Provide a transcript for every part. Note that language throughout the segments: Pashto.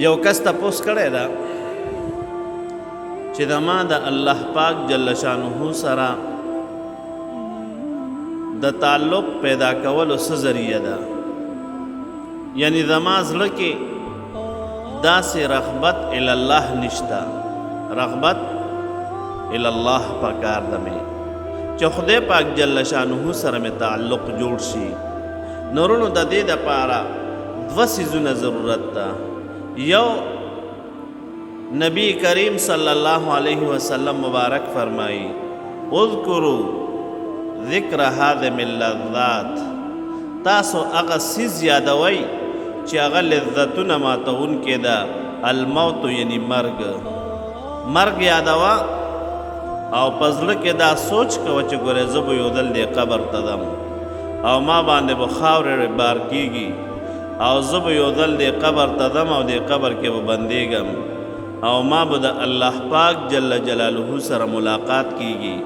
یو کس تپوس کړی دا چې د ما د الله پاک جل شانه سره د تعلق پیدا کولو څه ذریعه ده، یعنی زما زړه کې داسې رغبت الی الله نشته، رغبت الی الله پکار ده مې چې خدای پاک جل شانه سره مې تعلق جوړ شي. نورونو د دې دپاره دوه څیزونه ضرورت ده. یو، نبی کریم صلی الله علیه وسلم مبارک فرمائی اذکروا ذکر هادم اللذات، تاسو هغه څیز یادوئ چې هغه لذتونه ماتونکی ده، الموت یعنی مرګ یادوه او په زړه کې دا سوچ کوه چې ګورې زه به یو ځل دې قبر ته ځم او ما باندې به خاورې بار کېږي او زه به یو ځل دې قبر ته ځم او دې قبر کې به بندېږم او ما به د الله پاک جل جلاله سره ملاقات کېږي.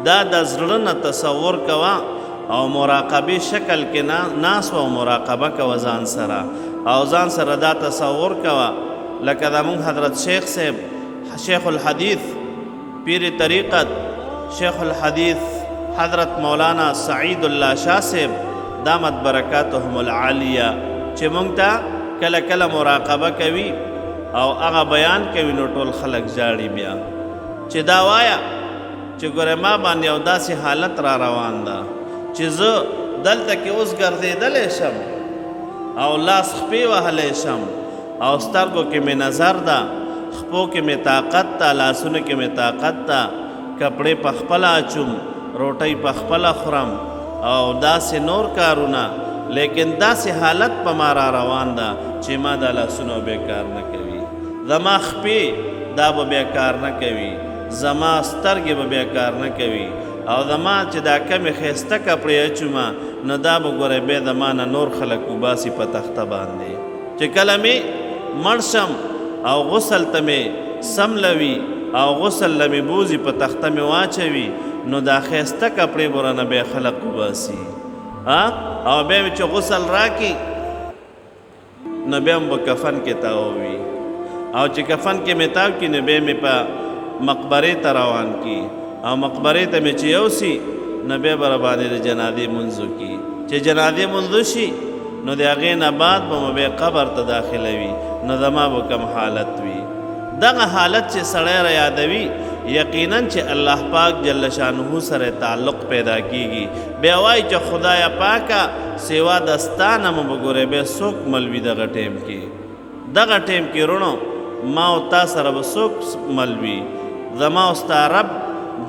دا د زړه نه تصور کوه او مراقبې شکل کې ناس او مراقبه کوه ځان سره، او ځان سره دا تصور کوه لکه زموږ حضرت شیخ صاحب، شیخ الحدیث، پیر طریقت، شیخ الحدیث حضرت مولانا سعید الله شاہ صاحب دامت برکاتهم العالیہ چې مونږ ته کله کله مراقبه کوي او هغه بیان کوي نو ټول خلک ژاړي بیا چې دا وایا چې ګوره ما باندې یو داسې حالت را روان ده چې زه دلته کې اوس ګرځېدلی شم او لاس خپې وهلی شم او سترګو کې مې نظر ده، خپو کې مې طاقت ده، لاسونو کې مې طاقت ده، کپړې په خپله اچوم، روټۍ په خپله خورم او داسې نور کارونه، لیکن داسې حالت په ما را روان ده چې ما دا لاسونه بیا کار نه کوي، زما خپې دا به بیا کار نه کوي، زما سترګې به بیا کار نه کوي او زما چې دا کمې ښایسته کپړې اچومه نو دا به ګوره بیا د ما نه نور خلک وباسي په تخته باندې چې کله مې مړ شم او غسل ته مې سملوي او غسل له مې بوځي په تخته مې واچوي نو دا ښایسته کپړې به رانه بیا خلک وباسي او بیا مې چې غسل راکړي نو بیا به کفن کې تاووي او چې کفن کې مې تاو کړي نو بیا مې په مقبرې ته روان کړي او مقبرې ته مې چې یوسي نو بیا به راباندې د جنازې لمونځ وکړي. چې جنازې لمونځ وشي نو د هغې نه بعد به مو بیا قبر ته داخلوي نو زما به کم حالت وي. دغه حالت چې سړی را یادوي یقینا چې الله پاک جل شانه سره تعلق پیدا کیږي. بیا وایي چې خدایا پاکه سوا دستانه مو به ګورې بیا څوک ملوي دغه ټیم کې، دغه ټیم کې رونو ما او تا سره به څوک ملوي، زما او ستا رب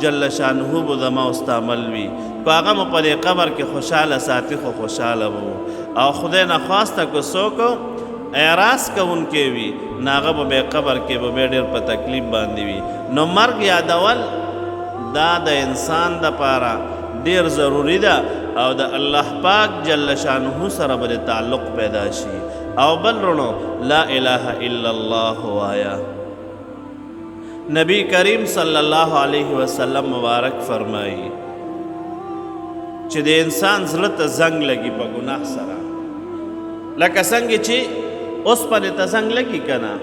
جل شانه به زما او ستا ملوي. که هغه مو په دې قبر کې خوشحاله ساتي خو خوشحاله به او خدای نخواسته که څوک اعراض کوونکی وي نو هغه به بیا قبر کې به بیا ډېر په تکلیف باندې وي. نو مرګ یادول دا د انسان دپاره ډېر ضروري ده او د الله پاک جل شانه سره به تعلق پیدا شي. او بل رونو لا اله الا الله وایا. نبی کریم صلی الله علیه وسلم مبارک فرمایي چې د انسان زړه ته زنګ لګي په ګناه سره، لکه څنګه چې اوسپنې ته زنګ لګي که نه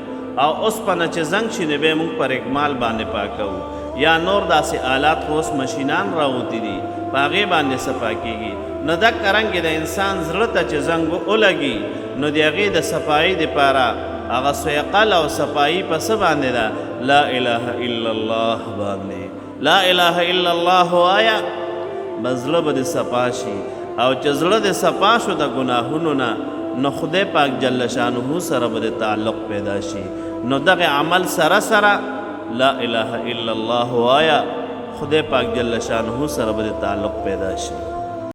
او اوسپنه چې زنګ شي نو بیا موږ پر اکمال باندې پاکوو یا نور داسې آلات خو اوس مشینان راوتي دي په هغې باندې صفا کېږي. نو دقه رنګې د انسان زړه ته چې زنګ ولګي نو د هغې د صفایي دپاره هغه سویقل او صفایي په څه باندې ده؟ لا اله الا الله باندې. لا اله الا الله وایا بس زړه به دې صفا شي او چې زړه دې صفا شو د ګناهونو نه نو خدای پاک جل شانه سره به تعلق پیدا شي. نو دغه عمل سره سره لا اله الا الله وایا خدای پاک جل شانه سره به تعلق پیدا شي.